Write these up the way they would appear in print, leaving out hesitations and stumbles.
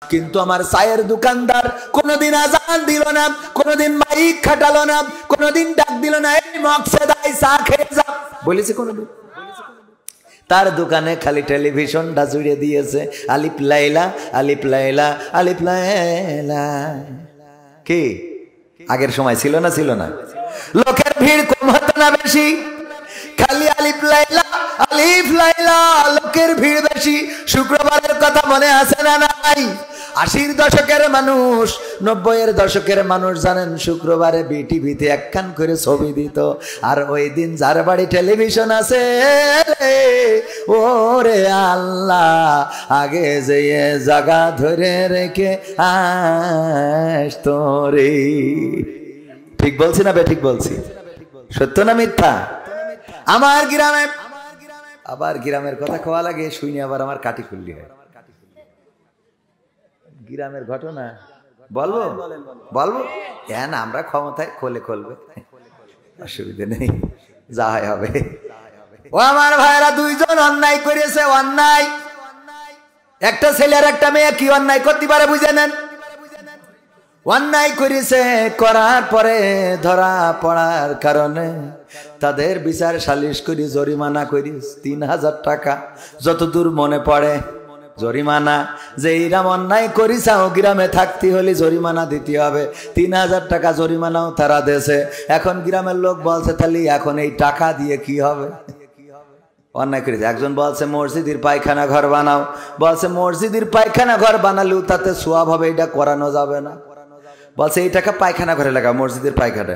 কিন্তু আমার চায়ের দোকানদার কোনোদিন আজান দিল না, কোনোদিন মাইক খাটালো না, কোনোদিন ডাক দিল না, এই মকসেদাই চা খেয়ে যা বলেছে কোনোদিন? তার দোকানে খালি টেলিভিশনটা জুড়ে দিয়েছে আলিফ লাইলা আলিফ লাইলা আলিফ লাইলা। কি আগের সময় ছিল না? ছিল না? লোকের ভিড় কম হতো না বেশি? খালি আলিফ লাইলা আলিফ লাইলা, লোকের ভিড় বেশি। শুক্রবারের কথা মনে আছে না নাই? 80-র দশকের মানুষ, 90-এর দশকের মানুষ জানেন শুক্রবারে বিটিভিতে একখান করে ছবি দিত। আর ওই দিন যার বাড়ি টেলিভিশন আছে ওরে আল্লাহ, আগে যে জায়গা ধরে রেখে আসতো রে। ঠিক বলছি না ঠিক বলছি? সত্য না মিথ্যা? আমার গ্রামে, আবার গ্রামের কথা কোয়া লাগে শুনি আবার আমার কাটি খুললি হয়। গ্রামের ঘটনা বলবো বলবো কেন? আমরা ক্ষমতায় খোলে খুলবে, অসুবিধা নেই, যা হয় হবে। ও আমার ভাইরা, দুইজন অন্যায় করেছে। অন্যায়, একটা ছেলে আর একটা মেয়ে কি অন্যায় করতে পারে বুঝে নেন? অন্যায় করেছে, করার পরে ধরা পড়ার কারণে তাদের বিচার সালিশ করি, জরিমানা করি 3000 টাকা যতদূর মনে পড়ে জরিমানা। যে এইরাম অন্যায় করিসাও গ্রামে থাকতে হলে জরিমানা দিতে হবে, 3000 টাকা জরিমানাও তারা দেশে। এখন গ্রামের লোক বলছে তাহলে এখন এই টাকা দিয়ে কি হবে? অন্যায় করেছে। একজন বলছে মসজিদের পায়খানা ঘর বানাও, বলছে মসজিদের পায়খানা ঘর বানালেও তাতে সোয়াব হবে, এটা করানো যাবে না। বলছে এই টাকা পায়খানা ঘরে লাগা, মসজিদের পায়খানা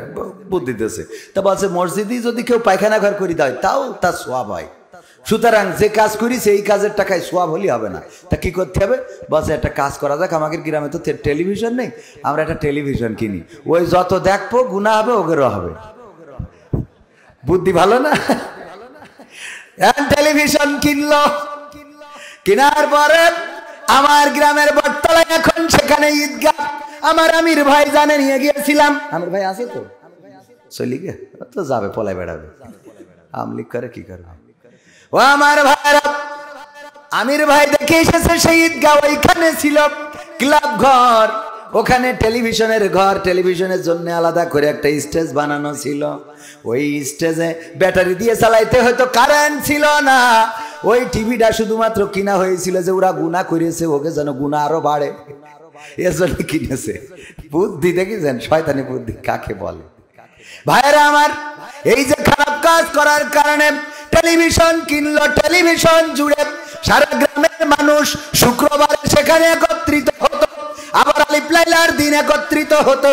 বুদ্ধি দিতেছে। তা বলছে মসজিদে যদি কেউ পায়খানা ঘর করে দেয় তাও তার সোয়াব হয়। সুতরাং যে কাজ করি সেই কাজের টাকায় সোয়াব হলে হবে না। তা কি করতে হবে? বলছে একটা কাজ করা যাক, আমাদের গ্রামে তো টেলিভিশন নেই, আমরা একটা টেলিভিশন কিনি, ওই যত দেখবো গুনাহ হবে ওগেরও হবে। বুদ্ধি ভালো না? টেলিভিশন কিনলো, কেনার পরে আমার গ্রামের বটতলায় এখন সেখানে ঈদগাহ। আমার আমির ভাই জানে নিয়ে গিয়েছিলাম। আমির ভাই আছে তো চলি গে তো যাবে, পলায় বেড়াবে, আমলিক করে কি করবে। ও আমার ভাইরা, আমির ভাই দেখে এসেছে সেই ঈদগাহ, ওইখানে ছিল ক্লাব ঘর, ওখানে টেলিভিশনের ঘর, টেলিভিশনের জন্য আলাদা করে একটা স্টেজ বানানো ছিল। ওই স্টেজে ব্যাটারি দিয়ে চালাইতে হয়তো, কারেন্ট ছিল না। ওই টিভিটা শুধুমাত্র কিনা হয়েছিল যে ওরা গুনাহ করেছে, ওকে যেন গুনাহ আরো বাড়ে, এজন্য কিনেছে। বুদ্ধি দেখেছেন? শয়তানি বুদ্ধি কাকে বলে? ভাইরা আমার, এই যে খারাপ কাজ করার কারণে টেলিভিশন কিনলো, টেলিভিশন জুড়ে সারা গ্রামের মানুষ শুক্রবারে সেখানে একত্রিত হতো, আবার আলিফ লাইলার দিন একত্রিত হতো।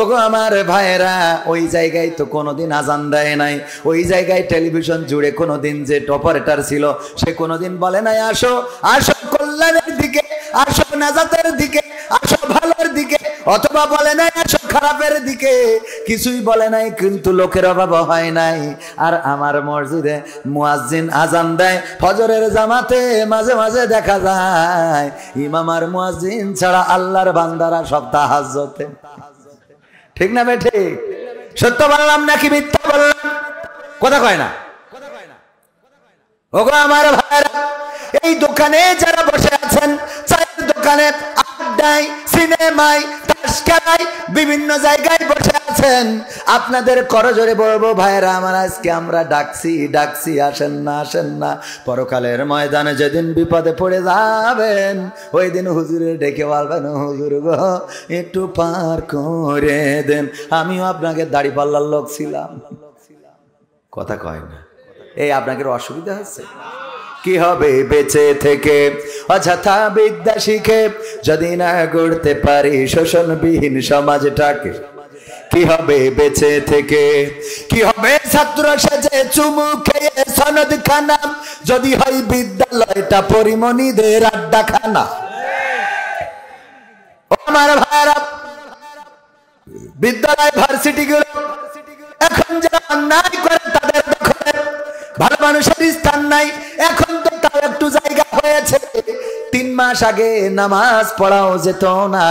ওগো আমার ভাইরা, ওই জায়গায় তো কোনোদিন আজান দেয় নাই, ওই জায়গায় টেলিভিশন জুড়ে কোনোদিন যে অপারেটর ছিল সে কোনোদিন বলে নাই আসো আসো কল্যাণের দিকে, আসো নাজাতের দিকে, আসো ভালোর দিকে, অথবা বলে নাই আসো খারাপের দিকে, কিছুই বলে নাই। কিন্তু লোকের অভাব হয় নাই। আর আমার মসজিদে মুয়াজ্জিন আজান দেয় ফজরের জামাতে, মাঝে মাঝে দেখা যায় ইমাম আর মুয়াজ্জিন ছাড়া আল্লাহর বান্দারা সব তাহাজ্জুদে। ঠিক না বেঠে? সত্য বললাম নাকি মিথ্যা বললাম? কথা কয় না? ওগো আমার ভাইরা, এই দোকানে যারা বসে আছেন, চায়ের দোকানে, আড্ডায়, সিনেমায়, তাস খেলায়, বিভিন্ন জায়গায় বসে আছেন, আপনাদের করজোরে বলবো ভাইরা আমার, আজকে আমরা ডাকছি আসেন না, আসেন না। পরকালের ময়দানে যেদিন বিপদে পড়ে যাবেন ওই দিন হুজুরে ডেকে বলবেন হুজুর গো একটু পার করে দেন, আমিও আপনাকে দাড়ি পাল্লার লোক ছিলাম। কথা কয় না? এই আপনাকে অসুবিধা হচ্ছে? কি হবে বেঁচে থেকে অযথা বিদ্যা শিখে যদি না গড়তে পারি শোষণবিহীন সমাজটাকে? কি হবে বেঁচে থেকে? কি হবে ছাত্র সেজে চুমু খেয়ে সনদ খানা যদি হয় বিদ্যালয়টা পরিমণিদের আড্ডাখানা? আমার ভাইরা, বিদ্যালয় ভার্সিটি গুলো এখন যারা অন্যায় করে তাদের দখলে, ভালো মানুষের স্থান নাই। এখন তো তাও একটু জায়গা হয়েছে। 3 মাস আগে নামাজ পড়াও যেত না,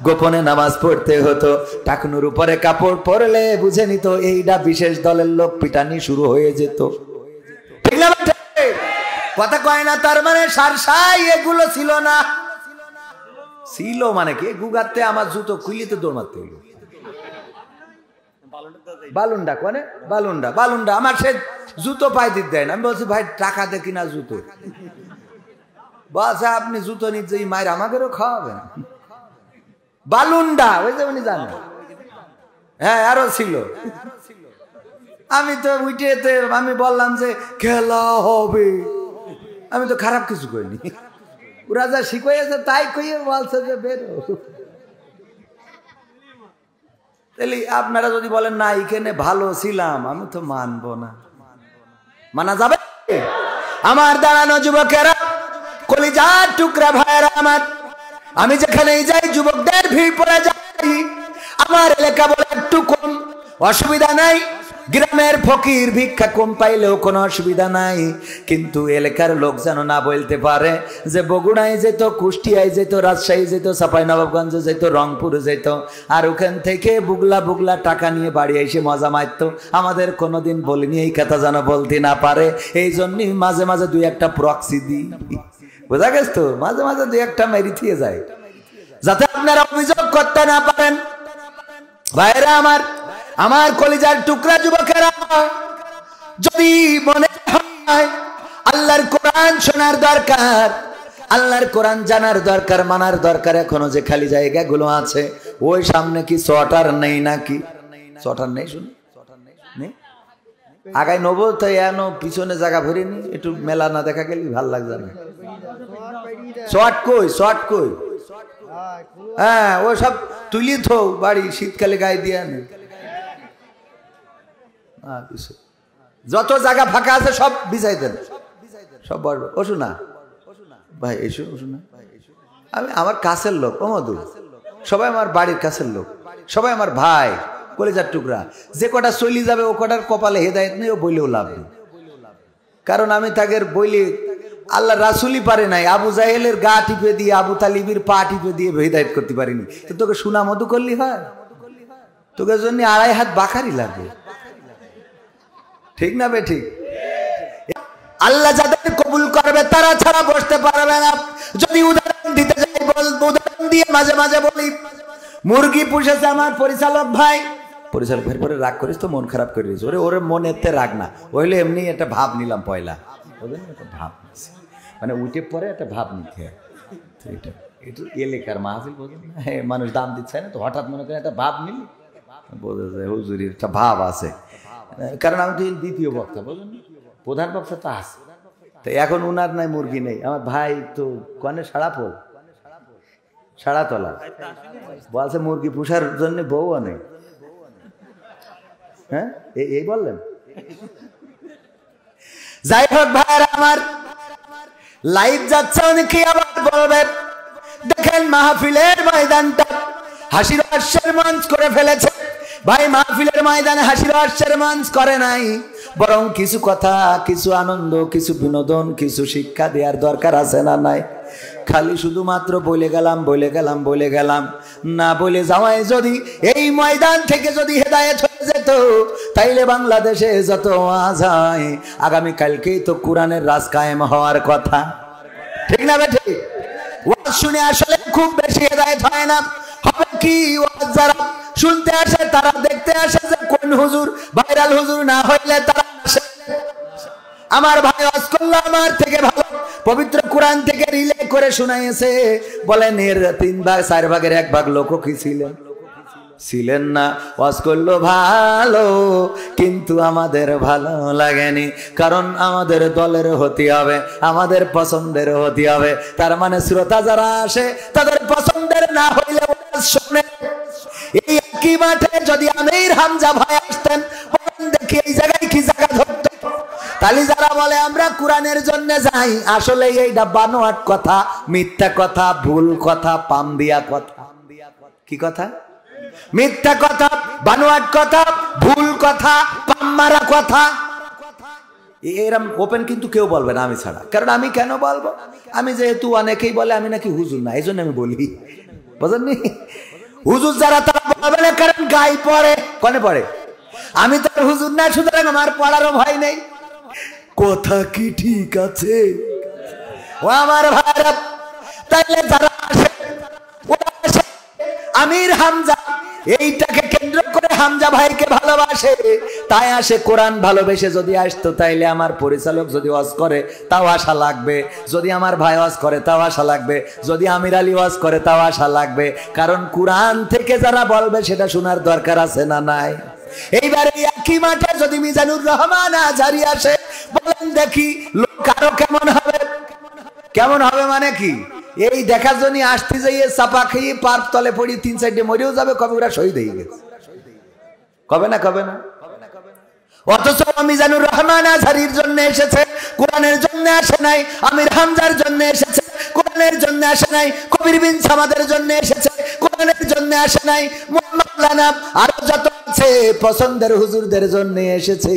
গোপনে নামাজ পড়তে হতো। টাকনুর উপরে কাপড় পরলে বুঝে নিত এইটা বিশেষ দলের লোক, পিটানি শুরু হয়ে যেত। ঠিক না? কথা কয় না? তার মানে সারসাই এগুলো ছিল না। ছিল মানে কি গুগাতে আমার জুতো খুলিতে দৌড় মারতে হইল বালুন্ডা কোনে বালুন্ডা বালুন্ডা আমার সে জুতো পাই দিতে দেয় না আমি বলছি ভাই টাকা দে কিনা জুতো বলছে আপনি জুতো নিতে মায়ের আমাদেরও খাওয়াবেন বালুন্ডা ওই যে উনি জানেন হ্যাঁ আরো ছিল আমি তো উঠেতে আমি বললাম যে খেলা হবে আমি তো খারাপ কিছু করিনি ওরা যা শিখাইছে তাই কইয়ে বলছে যে বেরো তাহলে আপনারা যদি বলেন না এখানে ভালো ছিলাম আমি তো মানবো না মানা যাবে আমার দাঁড়ানো যুবকেরা কলিজার টুকরা ভাইয়েরা আমার আমি যেখানেই যাই যুবকদের ভিড় পড়ে যাই আমার এলাকা বলে একটু কম অসুবিধা নাই গ্রামের ফকির ভিক্ষা কম পাইলেও কোনো অসুবিধা নাই কিন্তু এলাকার লোক যেন না বলতে পারে যে বগুড়ায় যেত কুষ্টিয়ায় যেত রাজশাহী যেত চাঁপাইনবাবগঞ্জে যেত রংপুরে যেত আর ওখান থেকে বুগলা বুগলা টাকা নিয়ে বাড়ি এসে মজা মারতো আমাদের কোনোদিন বলিনি এই কথা যেন বলতে না পারে এই জন্যই মাঝে মাঝে দুই একটা প্রক্সি দিই বোঝা গেছ তো মাঝে মাঝে দুই একটা মেরি থিয়ে যায় যাতে আপনারা অভিযোগ করতে না পারেন ভাইরা আমার আমার কলিজার টুকরা যুবকেরা যদি মনে হয় আল্লাহর কোরআন শোনার দরকার আল্লাহর কোরআন জানার দরকার মানার দরকার এখনো যে খালি জায়গাগুলো আছে ওই সামনে কি চটার নেই নাকি চটার নেই শুনে নেই আগাই নবো তাই এনো পিছনে জায়গা ভরিনি একটু মেলা না দেখা গেলে ভাল লাগবে না শর্ট কই হ্যাঁ ও সব তুলি থো বাড়ি শীতকালে গায়ে দিয়ে আনে যত জায়গা ফাঁকা আছে সব বিছাই দেন সব বড় ও শোনা ভাই এসো শোনা আমি আমার কাছের লোক ও মধু সবাই আমার বাড়ির কাছের লোক সবাই আমার ভাই কলিজার টুকরা যে কটা চলি যাবে ও কটার কপালে হেদায়েত নেই ও বইলেও লাভ নেই কারণ আমি তাদের বইলে আল্লাহ রাসুলই পারে নাই আবু জাহেলের গা টিপে দিয়ে আবু তালিবের পা টিপে দিয়ে হেদায়েত করতে পারিনি তো তোকে সুনা মধু করলি হয় তোকে জন্য 2.5 হাত বাখারি লাগবে ঠিক না বে ঠিক আল্লাহ যাদের কবুল করবে তারা ছাড়া বসতে পারবে না যদি উদাহরণ দিতে যাই বলবো উদাহরণ দিয়ে মাঝে মাঝে বলি মুরগি পুষেছে আমার পরিচালক ভাই ভাইয়ের পরে রাগ করিস তো মন খারাপ করে দিস ওরে মনেতে রাগ না ওইলে এমনি একটা ভাব নিলাম পয়লা একটা ভাব মানে উঠে পরে একটা ভাব নিতে হয় এটা একটু এলাকার মাহফিল বোঝেন না মানুষ দাম দিচ্ছে না তো হঠাৎ মনে করেন একটা ভাব নিলি বোঝা যায় হুজুরির একটা ভাব আছে কারণ আমি তো দ্বিতীয় বক্তা বুঝলেন প্রধান বক্তা তো আছে তো এখন উনার নাই মুরগি নেই আমার ভাই তো কনে সাড়া তোলা বলছে মুরগি পুষার জন্য বউ নেই হ্যাঁ এই বললেন যাই হোক ভাইরা আমার লাইভ যাচ্ছে অনেকে আবার বলবেন দেখেন মাহফিলের ময়দানটা হাসির হাস্যের মঞ্চ করে ফেলেছে ভাই মাহফিলের ময়দানে হাসির হাস্যের মঞ্চ করে নাই বরং কিছু কথা কিছু আনন্দ কিছু বিনোদন কিছু শিক্ষা দেওয়ার দরকার আছে না নাই খালি শুধুমাত্র বলে গেলাম না বলে যাওয়াই যদি এই ময়দান থেকে যদি হেদায়েত হয়ে যেত তাইলে বাংলাদেশে যত ওয়াজ হয় আগামী কালকেই তো কোরআনের রাজ কায়েম হওয়ার কথা ঠিক না বেঠিক ওয়াজ শুনে আসলে খুব বেশি হেদায়েত হয় না হবে কি ওয়াজ যারা শুনতে আসে তারা দেখতে আসে যে কোন হুজুর ভাইরাল হুজুর না হইলে তারা আসে আমার ভাই ওয়াজ করলো আমার থেকে ভালো পবিত্র কোরআন থেকে রিলে করে শোনাইছে বলেন এর 3 ভাগ 4 ভাগের 1 ভাগ লোক কি ছিলেন না ওয়াজ করলো ভালো কিন্তু আমাদের ভালো লাগেনি কারণ আমাদের দলের হতে হবে আমাদের পছন্দের হতে হবে তার মানে শ্রোতা যারা আসে তাদের পছন্দের না হইলে শুনে এই একই মাঠে যদি আমির হামজা ভাই আসতেন দেখি এই জায়গায় কি জায়গা ধরতো তালি যারা বলে আমরা কোরআনের জন্য যাই আসলে এইটা বানোয়াট কথা মিথ্যা কথা ভুল কথা পাম দিয়া কথা কি কথা মিথ্যা কথা বানোয়াট কথা ভুল কথা পাম মারা কথা এরকম ওপেন কিন্তু কেউ বলবে না আমি ছাড়া কারণ আমি কেন বলবো আমি যেহেতু অনেকেই বলে আমি নাকি হুজুর না এই জন্য আমি বলি বুঝলেন হুজুর যারা তারা বলবে না কারণ গায়ে পড়ে কনে পড়ে আমি তো হুজুর না সুতরাং আমার পড়ারও ভয় নেই কথা কি ঠিক আছে ও আমার ভাইরা তাইলে যারা আসে আমির হামজা এইটাকে কেন্দ্র করে হামজা ভাইকে ভালোবাসে, তাই আসে। কোরআন ভালোবেসে যদি আসতো তাইলে আমার পরিচালক যদি ওয়াজ করে তাও আশা লাগবে, যদি আমার ভাই ওয়াজ করে তাও আশা লাগবে, যদি আমির আলী ওয়াজ করে তাও আশা লাগবে, কারণ কোরআন থেকে যারা বলবে সেটা শোনার দরকার আছে না নাই? এইবারে একই মাঠে যদি মিজানুর রহমান আজহারি আসে, বলেন দেখি লোক আরো কেমন হবে? কেমন হবে মানে কি? এই দেখার জন্য আসতে যাইয়ে চাপা খেয়ে পার্ক তলে পড়ি 3-4 মরেও যাবে, কবে ওরা শহীদ হয়ে গেছে, কবে না কবে না। অথচ মিজানুর রহমান আজহারির জন্য এসেছে, কোরআনের জন্য আসে নাই। আমির হামজার জন্য এসেছে, কোরআনের জন্য আসে নাই। কবির বিন সামাদের জন্য এসেছে, কোরআনের জন্য আসে নাই। মাওলানা আরো যত আছে পছন্দের হুজুরদের জন্য এসেছে,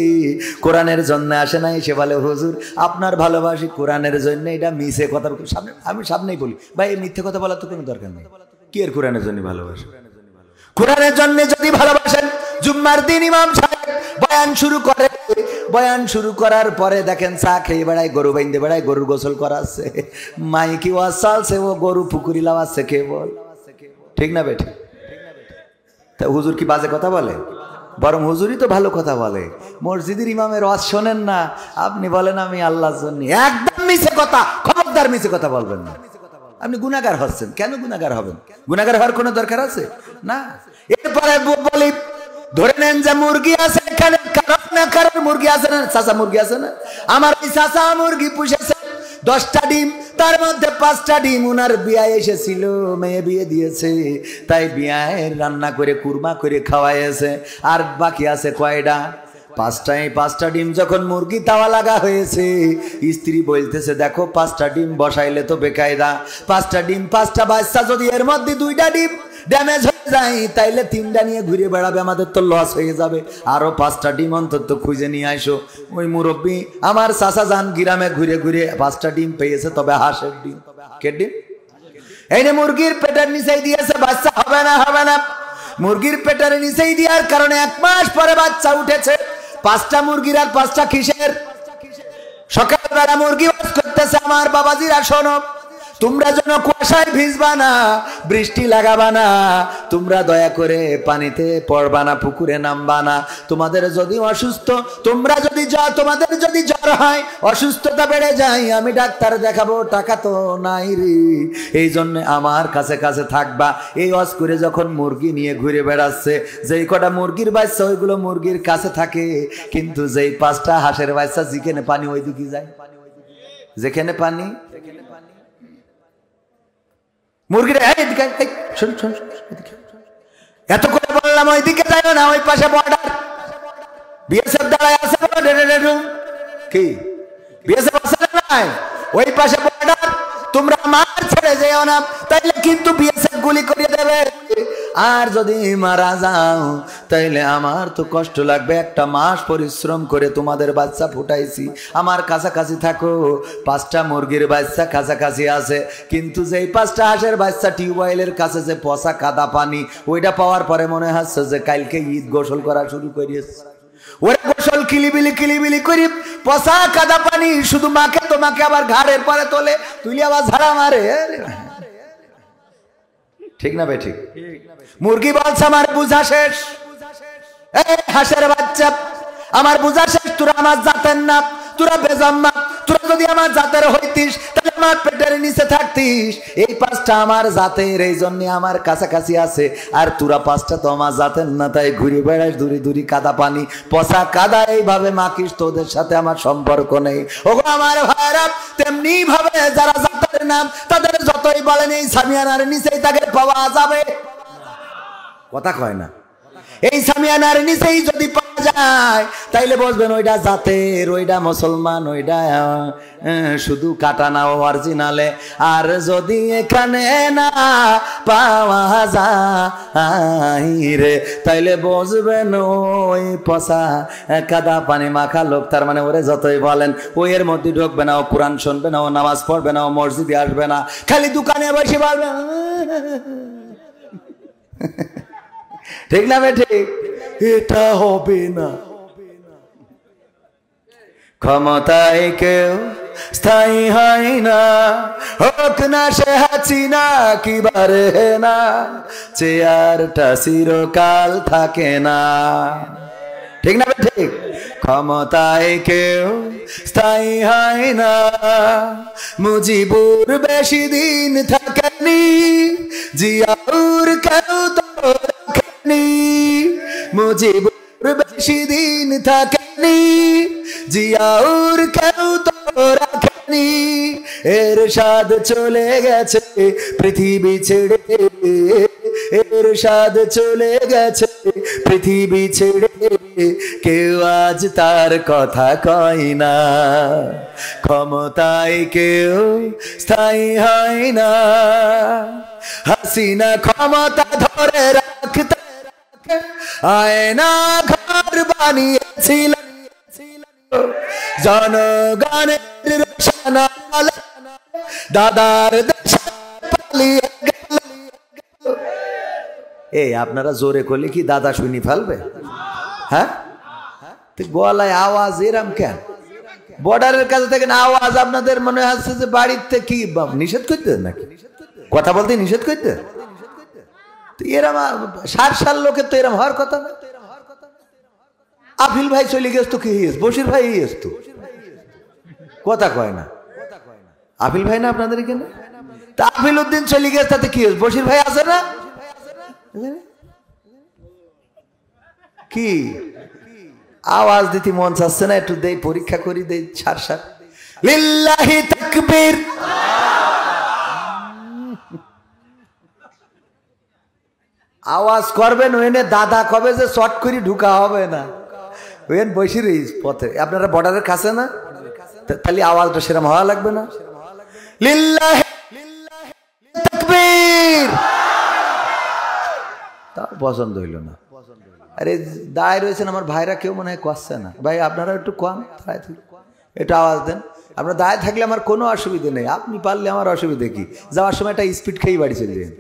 কোরআনের জন্য আসে নাই। সে বলে হুজুর আপনার ভালোবাসি কোরআনের জন্য, এটা মিছে কথা। সামনে আমি সামনেই বলি ভাই, এই মিথ্যে কথা বলার তো কোনো দরকার নেই। কি এর কোরআনের জন্য ভালোবাসি? কোরআনের জন্য যদি ভালোবাসেন, জুম্মার দিন ইমাম সাহেব বয়ান শুরু করে, বয়ান শুরু করার পরে দেখেন চা খেয়ে বেড়ায়, গরু বাইন্দে বেড়ায়, গরুর গোসল করাচ্ছে, মাইকি ওয়াজ চলছে, ও গরু পুকুরি লাগাচ্ছে কেবল। ঠিক না বেঠি? তা হুজুর কি বাজে কথা বলে? বরং হুজুরই তো ভালো কথা বলে। মসজিদের ইমামের ওয়াজ শোনেন না, আপনি বলেন আমি আল্লাহর জন্য। একদম মিছে কথা, খবরদার মিছে কথা বলবেন না। আপনি গুনাহগার হচ্ছেন, কেন গুনাহগার হবেন? গুনাহগার হওয়ার কোনো দরকার আছে না। এরপরে বলি, ধরে নেন যে মুরগি আছে এখানে, কারণ মুরগি আছে না, চাচা মুরগি আছে না, আমার এই চাচা মুরগি পুষেছে 10টা ডিম, তার মধ্যে 5টা ডিম উনার বিয়ে এসেছিল, মেয়ে বিয়ে দিয়েছে, তাই বিয়ে রান্না করে কুরমা করে খাওয়াইছে। আর বাকি আছে কয়টা? 5টাই। 5টা ডিম যখন মুরগি তাওয়া লাগা হয়েছে, স্ত্রী বলতেছে দেখো 5টা ডিম বসাইলে তো বেকায়দা, 5টা ডিম 5টা বাচ্চা, যদি এর মধ্যে 2টা ডিম ড্যামেজ হয়ে যায় তাইলে 3টা নিয়ে ঘুরে বেড়াবে, আমাদের তো লস হয়ে যাবে। আরো 5টা ডিম অন্তত খুঁজে নিয়ে আসো। ওই মুরব্বী আমার চাচা যান গ্রামে ঘুরে ঘুরে 5টা ডিম পেয়েছে, তবে হাঁসের ডিম। কে ডিম? এই যে মুরগির পেটের নিচেই দিয়েছে, বাচ্চা হবে না, হবে না। মুরগির পেটের নিচেই দেওয়ার কারণে 1 মাস পরে বাচ্চা উঠেছে। 5টা মুরগির আর 5টা কিসের? সকালবেলা মুরগি ওয়াজ করতেছে, আমার বাবাজিরা শোনো, তোমরা যেন কুয়াশায় ভিজবা না, বৃষ্টি লাগাবা না, তোমরা দয়া করে পানিতে পড়বা না, পুকুরে নামবা না। তোমাদের যদি অসুস্থ, তোমরা যদি তোমাদের যদি জ্বর হয়, অসুস্থতা বেড়ে যায়, আমি ডাক্তার দেখাবো, টাকা তো নাই রে, এই জন্য আমার কাছে কাছে থাকবা। এই ওয়াজ করে যখন মুরগি নিয়ে ঘুরে বেড়াচ্ছে, যেই কটা মুরগির বাচ্চা ওইগুলো মুরগির কাছে থাকে, কিন্তু যেই 5টা হাঁসের বাচ্চা যেখানে পানি ওই দিকে যায়, যেখানে পানি মুরগিরা এত করে বললাম ওইদিকে যাইও না, ওই পাশে বর্ডার, বিএসএফ দাঁড়ায় আছে, কি বিএসএফ আছে নাই? ওই পাশে বর্ডার, তোমরা মার ছেড়ে যেও না, তাইলে কিন্তু বিএসএফ গুলি করে দেবে। আর যদি মারা যাও তাইলে আমার তো কষ্ট লাগবে। 1টা মাস পরিশ্রম করে তোমাদের বাচ্চা ফুটাইছি, আমার কাছাকাছি থাকো। 5টা মুরগির বাচ্চা কাছাকাছি আছে, কিন্তু যেই 5টা হাঁসের বাচ্চা টিউবওয়েলের কাছে যে পচা কাদা পানি, ওইটা পাওয়ার পরে মনে হচ্ছে যে কালকে ঈদ গোসল করা শুরু করিয়েছে। ওরা গোসল কিলিবিলি করি, পচা কাদা পানি শুধু মাকে, তোমাকে আবার ঘাড়ের পরে তোলে, তুলি আবার ঝাড়া মারে। ঠিক না ভাই? ঠিক। মুরগি বলছে আমার বুঝা শেষ, হাঁসের বাচ্চা আমার বুঝা শেষ, তোরা আমার জাতের না, তোরা বেজাম্মা, তোরা যদি আমার জাতের হইতিস তাহলে আমার পেটের নিচে থাকতিস। এই 5টা আমার জাতের, এই জন্য আমার কাছাকাছি আছে, আর তোরা 5টা তো আমার জাতের না, তাই ঘুরে বেড়াস দূরে দূরে কাদা পানি, পচা কাদা এইভাবে মাখিস, তোদের সাথে আমার সম্পর্ক নেই। ওগো আমার ভাইরা, তেমনি ভাবে যারা জাতের নাম, তাদের যতই বলেন এই সামিয়ানার নিচেই তাকে পাওয়া যাবে, কথা কয় না। এই সামিয়ানার নিচেই যদি পাওয়া যায় তাইলে বসবেন ওইটা জাতের, ওইটা মুসলমান, ওইটা শুধু কাটা না অরিজিনালে। আর যদি এখানে না পাওয়া যায় রে, তাইলে বসবেন ওই পচা কাদা পানি মাখা লোক। তার মানে ওরে যতই বলেন ওই এর মধ্যে ঢুকবে না, ও কোরআন শুনবে না, ও নামাজ পড়বে না, ও মসজিদে আসবে না, খালি দোকানে বসে বলবে। ঠিক না বে? ঠিক। এটা হবে না। ক্ষমতায় কেউ স্থায়ী হয় না, হোক না সে হাসিনা কি বারে না, চেয়ারটা চিরকাল থাকে না। ঠিক না ঠিক? ক্ষমতায় কেউ স্থায়ী হয় না, মুজিবুর বেশি দিন থাকেনি, জিয়াউর কেউ তো রাখেনি, মুজিবুর বেশি দিন থাকেনি, জিয়াউর কেউ তো রাখেনি। এরশাদ চলে গেছে পৃথিবী ছেড়ে, এরশাদ চলে গেছে পৃথিবী ছেড়ে, কেউ আজ তার কথা কয় না। ক্ষমতায় কেউ স্থায়ী হয় না, হাসিনা ক্ষমতা ধরে রাখতে আয়না ঘর বানিয়েছিল, জনগণের রোশনা দাদার দেশে পালিয়ে গেল। এই আপনারা জোরে করলে কি দাদা শুনি ফেলবে? হ্যাঁ, গলায় আওয়াজ এরম কেন? বর্ডারের কাছে থেকে আওয়াজ আপনাদের মনে হচ্ছে যে বাড়িতে কি নিষেধ করতে নাকি? কথা বলতে নিষেধ করতে? এরম 60 লোকের তো এরম হওয়ার কথা না। আফিল ভাই চলে গেছ তো কি হয়েছে? বশির ভাই হয়েছে তো, কথা কয় না। আফিল ভাই না আপনাদের এখানে? তা আফিল উদ্দিন চলে গেছে তাতে কি হয়েছে? বশির ভাই আছে না? কি আওয়াজ দিতে মন চাচ্ছে না? একটু দেই, পরীক্ষা করি, দেই সার সার। লিল্লাহি তাকবীর। আওয়াজ করবেন ওখানে দাদা কবে যে শর্ট করে ঢুকা হবে না, ওখানে বসে রই পথে। আপনারা বর্ডারের কাছে না, তাহলে আওয়াজটা সেরকম হওয়া লাগবে না? লিল্লাহি তাকবীর। তা পছন্দ হইল না। আরে দায় রয়েছেন আমার ভাইরা, কেউ মনে হয় করছে না। ভাই আপনারা একটু কম একটু আওয়াজ দেন। আপনার দায় থাকলে আমার কোনো অসুবিধা নেই, আপনি পারলে আমার অসুবিধা কি? যাওয়ার সময় একটা স্পিড খেয়ে বাড়ি চলে যান।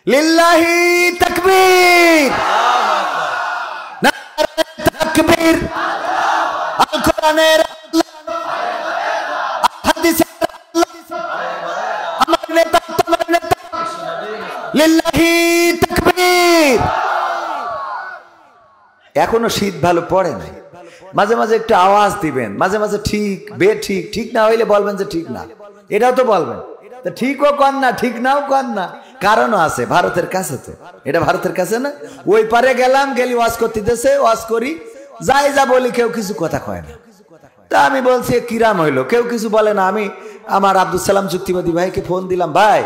লিল্লাহি তাকবীর, নারে তাকবীর। আল কোরআনের হাদিসের আমার নেতা তোমার নেতা। লিল্লাহি তাকবীর। এখনো শীত ভালো পড়ে নাই, মাঝে মাঝে একটু আওয়াজ দিবেন, মাঝে মাঝে ঠিক বে ঠিক, ঠিক না হইলে বলবেন যে ঠিক না, এটাও তো বলবেন। তা ঠিকও কর না, ঠিক নাও কর না, কারণও আছে। ভারতের কাছে তো, এটা ভারতের কাছে না। ওই পারে গেলাম, গেলি ওয়াজ করতে দেশে, ওয়াজ করি, যাই যা বলি, কেউ কিছু কথা কয় না। তা আমি বলছি কিরাম হইলো, কেউ কিছু বলে না। আমি আমার আব্দুল সালাম যুক্তিবাদী ভাইকে ফোন দিলাম, ভাই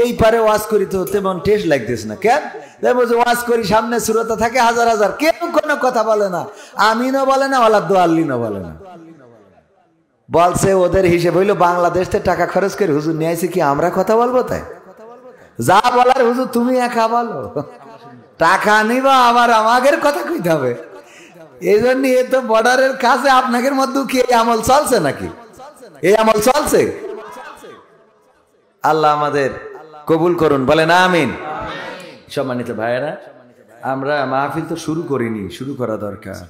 এই পারে ওয়াজ করি তো তেমন টেস্ট লাগতেছে না, কেন? ওয়াজ করি, সামনে শ্রোতা থাকে হাজার হাজার, কেউ কোনো কথা বলে না, আমিনও বলে না, ওলা দোয়াল্লিনও বলে না। বলছে ওদের হিসেব হইলো বাংলাদেশ থেকে টাকা খরচ করে হুজুর নিয়ে আসে কি আমরা কথা বলবো? তাই যা বলার হুজুর তুমি একা বলো, টাকা নিবা আবার আমাদের কথা কইতে হবে। এই জন্য এ তো বর্ডারের কাছে আপনাদের মধ্যে কি এই আমল চলছে নাকি? এই আমল চলছে? আল্লাহ আমাদের কবুল করুন, বলেন আমিন। সম্মানিত ভাইয়েরা, আমরা মাহফিল তো শুরু করিনি, শুরু করা দরকার।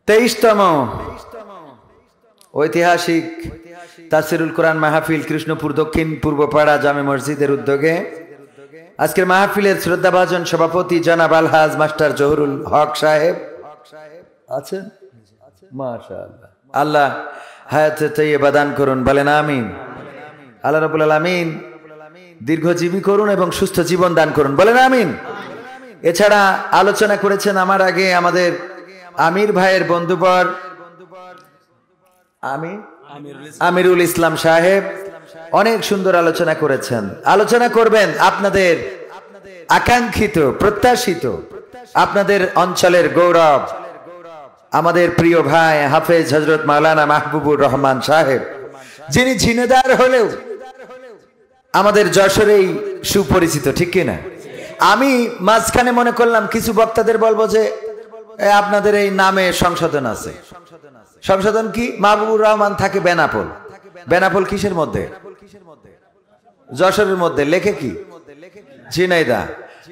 23তম ঐতিহাসিক তাফসিরুল কোরআন মাহফিল কৃষ্ণপুর দক্ষিণ পূর্বপাড়া জামে মসজিদের উদ্যোগে আজকের মাহফিলের শ্রদ্ধাভাজন সভাপতি জনাব আলহাজ মাস্টার জহুরুল হক সাহেব আছেন। মাশাআল্লাহ, আল্লাহ হায়াতে তাইয়্যিবা দান করুন, বলেন আমিন। আল্লাহ রাব্বুল আলামিন দীর্ঘজীবী করুন এবং সুস্থ জীবন দান করুন, বলেন আমিন। এছাড়া আলোচনা করেছেন আমার আগে আমাদের আমির ভাইয়ের বন্ধুবর আমিরুল ইসলাম সাহেব, অনেক সুন্দর আলোচনা করেছেন। আলোচনা করবেন আপনাদের আকাঙ্ক্ষিত, প্রত্যাশিত, আপনাদের অঞ্চলের গৌরব, আমাদের প্রিয় ভাই হাফেজ হযরত মাওলানা মাহবুবুর রহমান সাহেব, যিনি ঝিনেদার হলেও আমাদের যশোরেই সুপরিচিত, ঠিক কিনা? আমি মাঝখানে মনে করলাম কিছু বক্তাদের বলবো যে আপনাদের এই নামে সংশোধন আছে। সংশোধন কি? মাহবুবুর রহমান থাকে বেনাপোল। বেনাপোল কিসের মধ্যে? যশোরের মধ্যে। লেখে কি? ঝিনাইদহ।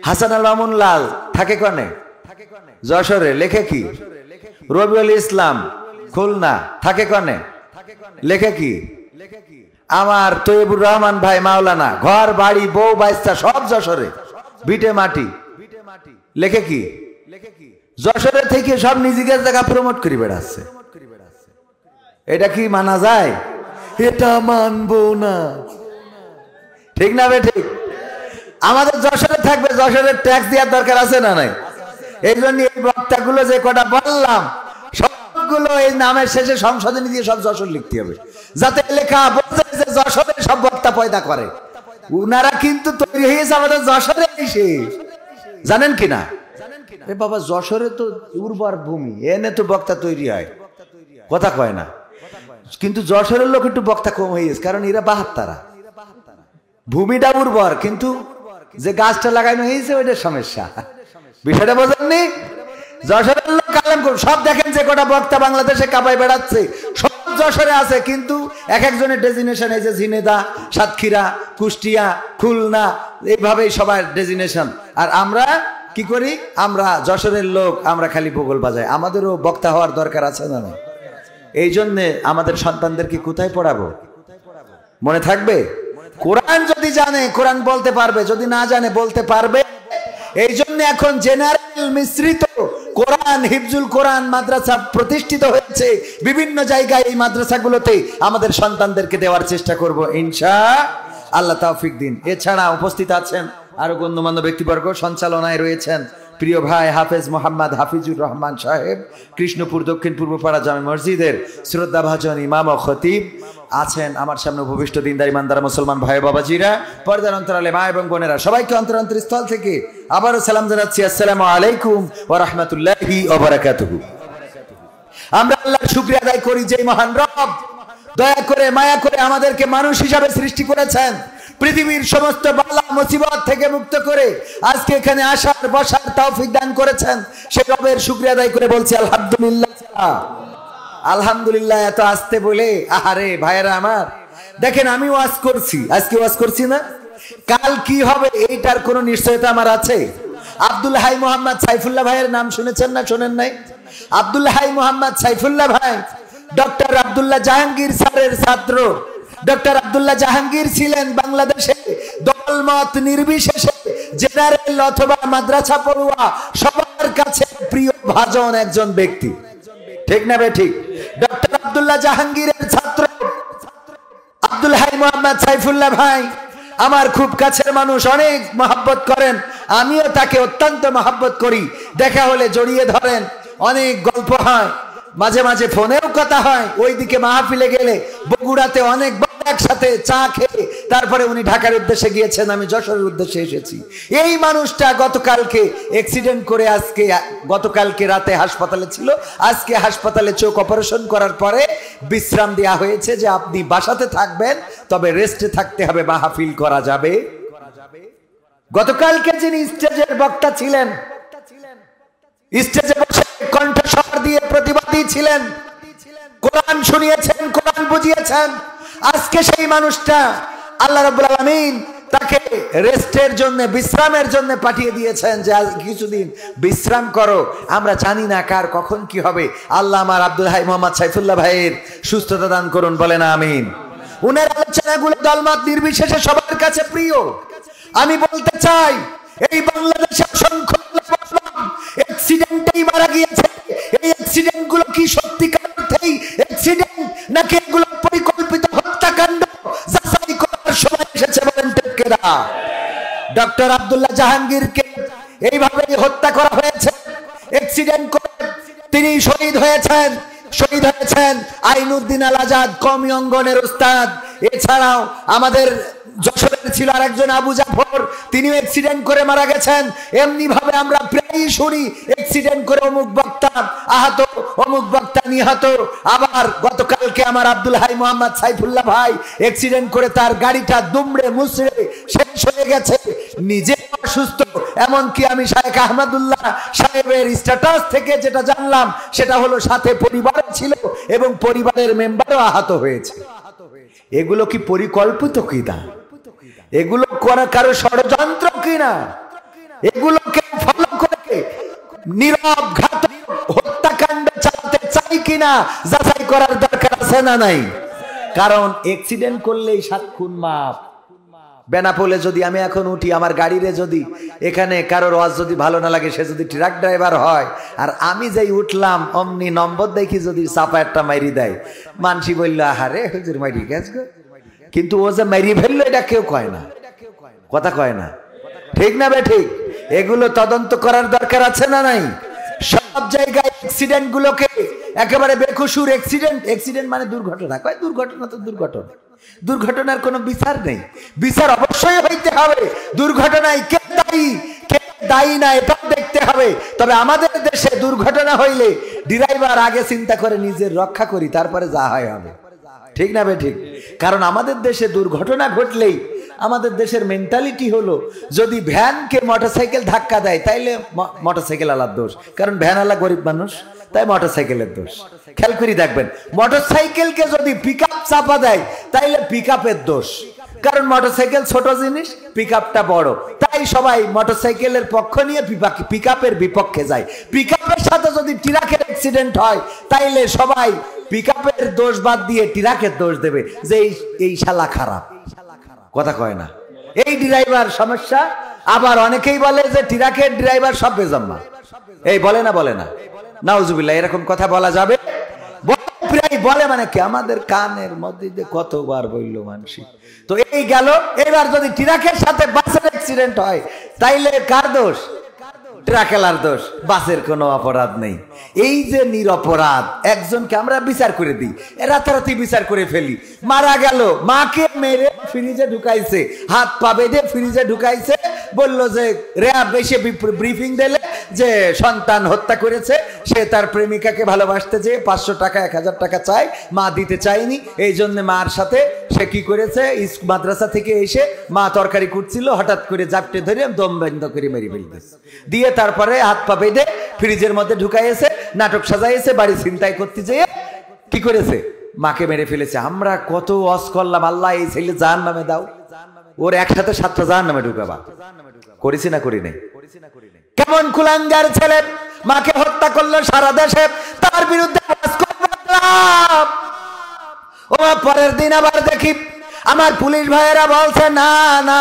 হাসান আল মামুন লাল থাকে কনে? যশোরে। লেখে কি? রবিউল ইসলাম খুলনা, থাকে কনে? লেখে কি আমার তৈবুর রহমান ভাই মাওলানা, ঘর বাড়ি বউ বাচ্চা সব যশোরে, ভিটে মাটি। লেখে কি যশোরে থেকে সব নিজেদের জায়গা প্রমোট করে বেড়াচ্ছে। এটা কি মানা যায়? এটা মানবো না, ঠিক না বে ঠিক? আমাদের যশোরে থাকবে, যশোরের ট্যাক্স দেওয়ার দরকার আছে না নাই? এই জন্য এই বক্তাগুলো যে কটা বললাম সবগুলো এই নামের শেষে সংশোধনী দিয়ে সব যশোর লিখতে হবে, যাতে লেখা বোঝে যে যশোরের সব বক্তা পয়দা করে। উনারা কিন্তু তৈরি হয়েছে আমাদের যশোরে এসে, জানেন কিনা? এ বাবা, যশোরে তো উর্বর ভূমি, এনে তো বক্তা তৈরি হয়, কথা কয় না। কিন্তু যশোরের লোক একটু বক্তা কম হয়ে গেছে, কারণ এরা 72, ভূমিটা উর্বর, কিন্তু যে গাছটা লাগানো হয়েছে ওইটার সমস্যা। বিষয়টা বোঝেননি? যশোরের লোক কালাম সব দেখেন, যে কটা বক্তা বাংলাদেশে কাপায় বেড়াচ্ছে সব যশোরে আছে, কিন্তু এক একজনের ডেজিনেশন হয়েছে ঝিনেদা, সাতক্ষীরা, কুষ্টিয়া, খুলনা, এইভাবেই সবার ডেজিনেশন। আর আমরা কি করি? আমরা যশোরের লোক, আমরা খালি ভূগোল বাজাই। আমাদেরও বক্তা হওয়ার দরকার আছে না? এই জন্যে আমাদের সন্তানদেরকে কোথায় পড়াবো? মনে থাকবে? কোরআন যদি জানে কোরআন বলতে পারবে, যদি না জানে বলতে পারবে। এই জন্য এখন জেনারেল মিশ্রিত কোরআন, হিফজুল কোরআন মাদ্রাসা প্রতিষ্ঠিত হয়েছে বিভিন্ন জায়গায়। এই মাদ্রাসাগুলোতে আমাদের সন্তানদেরকে দেওয়ার চেষ্টা করব ইনশাআল্লাহ, তৌফিক দিন। এছাড়া উপস্থিত আছেন আরো গণ্যমান্য ব্যক্তিবর্গ। সঞ্চালনায় রয়েছেন প্রিয় ভাই হাফেজ মোহাম্মদ হাফিজুর রহমান সাহেব, কৃষ্ণপুর দক্ষিণ পূর্বপাড়া জামে মসজিদের শ্রদ্ধাভাজন ইমাম ও খতিব। আছেন আমার সামনে উপবিষ্ট দিনদার ইমানদার মুসলমান ভাই বাবাজিরা, পর্দার অন্তরালে মা এবং বোনেরা, সবাইকে অন্তরস্থল থেকে আবারও সালাম জানাচ্ছি, আসসালামু আলাইকুম ওয়া রাহমাতুল্লাহি ওয়া বারাকাতুহু। আমরা আল্লাহর শুকরিয়া আদায় করি যে মহান রব দয়া করে মায়া করে আমাদেরকে মানুষ হিসাবে সৃষ্টি করেছেন, পৃথিবীর সমস্ত বালা মুসিবত থেকে মুক্ত করে আজকে এখানে আসার বসার তৌফিক দান করেছেন। সেই রবের শুকরিয়া আদায় করে বলছি আলহামদুলিল্লাহ। আলহামদুলিল্লাহ। এত আসতে বলে আহারে ভাইয়েরা আমার, দেখেন আমি ওয়াজ করছি, আজকে ওয়াজ করছি না, কাল কি হবে এইটার কোনো নিশ্চয়তা আমার আছে? আব্দুল হাই মোহাম্মদ সাইফুল্লাহ ভাইয়ের নাম শুনেছেন না শোনেন নাই? আব্দুল হাই মোহাম্মদ সাইফুল্লাহ ভাই ডক্টর আব্দুল্লাহ জাহাঙ্গীর স্যারের ছাত্র। ডক্টর আব্দুল্লাহ জাহাঙ্গীর ছিলেন বাংলাদেশে দলমত নির্বিশেষে জেনারেল অথবা মাদ্রাসা পড়ুয়া সবার কাছে প্রিয় ভাজন একজন ব্যক্তি, ঠিক না বে ঠিক? ডক্টর আব্দুল্লাহ জাহাঙ্গীরের ছাত্র আব্দুল হাই মোহাম্মদ সাইফুল্লাহ ভাই আমার খুব কাছের মানুষ, অনেক মহব্বত করেন, আমিও তাকে অত্যন্ত মহব্বত করি। দেখা হলে জড়িয়ে ধরেন, অনেক গল্প হয়, মাঝে মাঝে ফোনেও কথা হয়। ওইদিকে মাহফিলে গেলে বগুড়াতে অনেক একসাথে চা খেয়ে তারপরে উনি ঢাকার উদ্দেশ্যে গিয়েছেন, আমি যশোরের উদ্দেশ্যে এসেছি। এই মানুষটা গতকালকে অ্যাক্সিডেন্ট করে আজকে, গতকালকে রাতে হাসপাতালে ছিল, আজকে হাসপাতালে চোখ অপারেশন করার পরে বিশ্রাম দেওয়া হয়েছে যে আপনি বাসাতে থাকবেন, তবে রেস্টে থাকতে হবে, মাহফিল করা যাবে। গতকালকে যিনি স্টেজের বক্তা ছিলেন, স্টেজে বসে কণ্ঠস্বর দিয়ে প্রতিবাদী ছিলেন, কোরআন শুনিয়েছেন, কোরআন বুঝিয়েছেন, আজকে সেই মানুষটা আল্লাহ রাব্বুল আলামিন তাকে রেস্টের জন্য, বিশ্রামের জন্য পাঠিয়ে দিয়েছেন যে কিছুদিন বিশ্রাম করো। আমরা জানি না কার কখন কি হবে। আল্লাহ আমার আব্দুল হাই মোহাম্মদ সাইফুল্লাহ ভাইয়ের সুস্থতা দান করুন, বলেন আমিন। উনার আলোচনাগুলো দলমত নির্বিশেষে সবার কাছে প্রিয়। আমি বলতে চাই এই বাংলাদেশের অসংখ্য অ্যাক্সিডেন্টেই মারা গিয়েছে। এই অ্যাক্সিডেন্ট গুলো কি সত্যিকার অর্থেই অ্যাক্সিডেন্ট নাকি এগুলো পরিকল্পিত হত্যাকাণ্ড? যাচাই করার সময় এসেছে, বলেন ঠিক কিনা? ডক্টর আব্দুল্লাহ জাহাঙ্গীরকে এইভাবে হত্যা করা হয়েছে, অ্যাক্সিডেন্ট করে তিনি শহীদ হয়েছেন। শহীদ হয়েছেন আইনুদ্দিন আল আজাদ, কওমি অঙ্গনের উস্তাদ। এছাড়াও আমাদের যশোরের ছিল আরেকজন আবু জাফর, তিনি অ্যাক্সিডেন্ট করে মারা গেছেন। এমনি ভাবে আমরা প্রায়ই শুনি অ্যাক্সিডেন্ট করে অমুক বক্তা আহত, অমুক বক্তা নিহত। আবার গতকালকে আমার আব্দুল হাই মোহাম্মদ সাইফুল্লাহ ভাই অ্যাক্সিডেন্ট করে তার গাড়িটা দুমড়ে মুচড়ে শেষ হয়ে গেছে, নিজে অসুস্থ। এমনকি আমি শায়েখ আহমদুল্লাহ সাহেবের স্ট্যাটাস থেকে যেটা জানলাম সেটা হলো সাথে পরিবার ছিল এবং পরিবারের মেম্বারও আহত হয়েছে। এগুলো কি পরিকল্পিত কিনা? এগুলো করা কারো ষড়যন্ত্র কিনা? এগুলো কেউ ফলো করে নীরব ঘাতক হত্যাকাণ্ড চালাতে চাই কিনা যাচাই করার দরকার আছে না নাই? কারণ অ্যাক্সিডেন্ট করলেই 7 খুন মাপ। বেনাপোলে যদি আমি এখন উঠি, আমার গাড়িরে যদি এখানে কারোর ওয়াজ যদি ভালো না লাগে, সে যদি ট্রাক ড্রাইভার হয়, আর আমি যেই উঠলাম অমনি নম্বর দেখি যদি চাপা একটা মাইরি দেয়, মানসি বলল আহারে হুজুর মাইরি গেছ গো, কিন্তু ও যে মাইরি ফেললো এটা কেউ কয় না, কথা কয় না, ঠিক না বে ঠিক? এগুলো তদন্ত করার দরকার আছে না নাই? সব জায়গায় অ্যাক্সিডেন্ট গুলোকে একেবারে বেকসুর অ্যাক্সিডেন্ট মানে দুর্ঘটনা, কয় দুর্ঘটনা তো দুর্ঘটনা, দুর্ঘটনার কোনো বিচার নেই, বিচার অবশ্যই হইতে হবে। দুর্ঘটনায় কে দায়ী কে দায়ী না এটাও দেখতে হবে। তবে আমাদের দেশে দুর্ঘটনা হইলে ড্রাইভার আগে চিন্তা করে নিজের রক্ষা করি, তারপরে যা হয় হবে, ঠিক না বে ঠিক? কারণ আমাদের দেশে দুর্ঘটনা ঘটলেই আমাদের দেশের মেন্টালিটি হলো, যদি ভ্যানকে মোটরসাইকেল ধাক্কা দেয় তাইলে মোটরসাইকেল আলার দোষ, কারণ ভ্যান আলা গরিব মানুষ, তাই মোটরসাইকেলের দোষ। খেয়াল করে দেখবেন, মোটরসাইকেলকে যদি পিকআপ চাপা দেয় তাইলে পিকআপের দোষ, কারণ মোটরসাইকেল ছোট জিনিস, পিকআপটা বড়, তাই সবাই মোটরসাইকেলের পক্ষ নিয়ে পিকআপের বিপক্ষে যায়। পিকআপের সাথে যদি ট্রাকের অ্যাক্সিডেন্ট হয় তাইলে সবাই পিকআপের দোষ বাদ দিয়ে ট্রাকের দোষ দেবে যে এই শালা খারাপ, কথা কয় না, এই ড্রাইভার সমস্যা। আবার অনেকেই বলে যে ট্রাকের ড্রাইভার সব বেজম্মা, এই বলে না নাউজুবিল্লাহ, এরকম কথা বলা যাবে? প্রায় বলে, মানে কি আমাদের কানের মধ্যে কতবার বললো মানসি। তো এই গেল, এবার যদি ট্রাকের সাথে বাসের অ্যাক্সিডেন্ট হয় তাইলে কার দোষ? ট্রাকেলার দোষ, বাসের কোনো অপরাধ নেই। এই যে নিরপরাধ একজনকে আমরা বিচার করে দিই, রাতারাতি বিচার করে ফেলি, মারা গেল, মাকে মেরে ফ্রিজে ঢুকাইছে, হাত পা বেঁধে ফ্রিজে ঢুকাইছে, বললো যে র্যাব এসে ব্রিফিং দিলে যে সন্তান হত্যা করেছে, সে তার প্রেমিকাকে ভালোবাসতে যেয়ে 500 টাকা 1000 টাকা চায়, মা দিতে চায়নি, এই জন্য মার সাথে সে কি করেছে, মাদ্রাসা থেকে এসে মা তরকারি কুটছিল, হঠাৎ করে জাপটে ধরে দম বন্ধ করে মেরে ফেলতেছে, দিয়ে তারপরে হাত পা বেঁধে ফ্রিজের মধ্যে ঢুকাইছে, নাটক সাজাইছে, বাড়ি ছিনতাই করতে যেয়ে কি করেছে, মাকে মেরে ফেলেছে। আমরা কত ওয়াজ করলাম, আল্লাহ এই ছেলে জাহান্নামে দাও, ওর একসাথে 7টা জাহান্নামে ঢুকাবা, করেছি না করি নাই? কেমন কুলাঙ্গার ছেলে, মাকে হত্যা করলো সারা দেশে, তার বিরুদ্ধে আওয়াজ করলাম। ও পরের দিন আবার দেখি আমার পুলিশ ভাইয়েরা বলছে না না,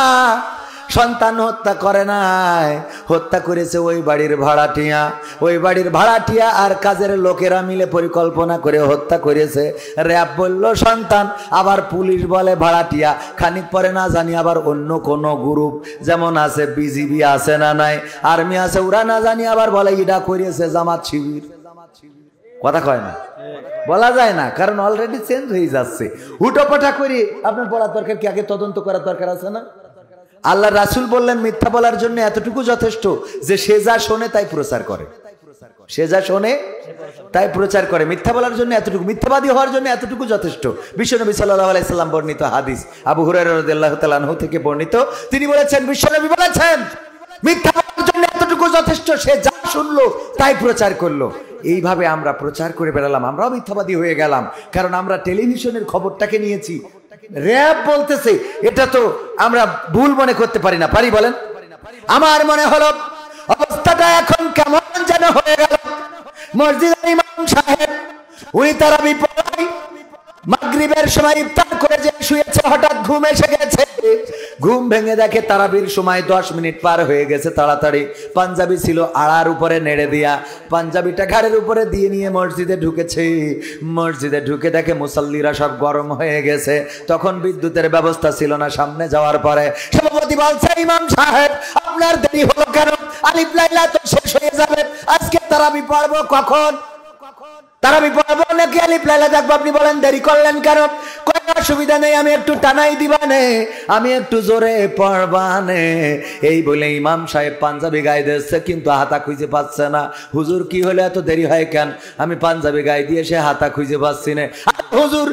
সন্তান হত্যা করে নাই, হত্যা করেছে ওই বাড়ির ভাড়াটিয়া, ওই বাড়ির ভাড়াটিয়া আর কাজের লোকেরা মিলে পরিকল্পনা করে হত্যা করেছে। র্যাব বলল সন্তান, আবার পুলিশ বলে ভাড়াটিয়া, খানিক পরে না জানি আবার অন্য কোন গ্রুপ, যেমন আছে বিজিবি আছে না নাই, আর্মি আছে, ওরা না জানি আবার বলে এটা করেছে জামাত শিবির, কথা কয় না, বলা যায় না, কারণ অলরেডি চেঞ্জ হয়ে যাচ্ছে। হুটোপাটা করে আপনার বলার দরকার কি, আগে তদন্ত করার দরকার আছে না? আল্লাহ রাসূল বললেন মিথ্যা বলার জন্য এতটুকু যথেষ্ট যে সে যা শোনে তাই প্রচার করে, সে যা শোনে তাই প্রচার করে, মিথ্যা বলার জন্য এতটুকু, মিথ্যাবাদী হওয়ার জন্য এতটুকু যথেষ্ট। বিশ্বনবী সাল্লাল্লাহু আলাইহি সাল্লাম বর্ণিত হাদিস, আবু হুরায়রা রাদিয়াল্লাহু তাআলা আনহু থেকে বর্ণিত, তিনি বলেছেন, বিশ্বনবী বলেছেন মিথ্যা বলার জন্য এতটুকু যথেষ্ট, সে যা শুনলো তাই প্রচার করলো। এইভাবে আমরা প্রচার করে বেড়ালাম, আমরাও মিথ্যাবাদী হয়ে গেলাম, কারণ আমরা টেলিভিশনের খবরটাকে নিয়েছি, র্যাব বলতেছে, এটা তো আমরা ভুল মনে করতে পারি না, পারি বলেন? আমার মনে হলো অবস্থাটা এখন কেমন যেন হয়ে গেল। মসজিদের ইমাম সাহেব উনি তারাবি পড়ায়, মাগরিবের সময় ইফতার করে যে শুয়েছে, হঠাৎ ঘুম এসে গেছে, ঘুম ভেঙে দেখে তারাবির সময় 10 মিনিট পার হয়ে গেছে। তাড়াতাড়ি পাঞ্জাবি ছিল আড়ার উপরে নেড়ে দিয়া, পাঞ্জাবিটা ঘাড়ের উপরে দিয়ে নিয়ে মসজিদে ঢুকেছে। মসজিদে ঢুকে দেখে মুসাল্লিরা সব গরম হয়ে গেছে, তখন বিদ্যুতের ব্যবস্থা ছিল না। সামনে যাওয়ার পরে সভাপতি বলছে, ইমাম সাহেব আপনার দেরি হলো কেন? আলিফ লাইলা তো শেষ হয়ে যাবে, আজকে তারাবি পড়বো কখন? তারাবি পড়বো নাকি আলিফ লাইলা দেখবো? আপনি বলেন দেরি করলেন কেন? কোনো অসুবিধা নেই, আমি একটু টানাই দিবানে, আমি একটু জোরে পড়বানে। এই বলে ইমাম সাহেব পাঞ্জাবি গায়ে দিচ্ছে, কিন্তু হাতা খুঁজে পাচ্ছে না। হুজুর কি হলো, এত দেরি হয় কেন? আমি পাঞ্জাবি গায়ে দিয়ে সে হাতা খুঁজে পাচ্ছি না। হুজুর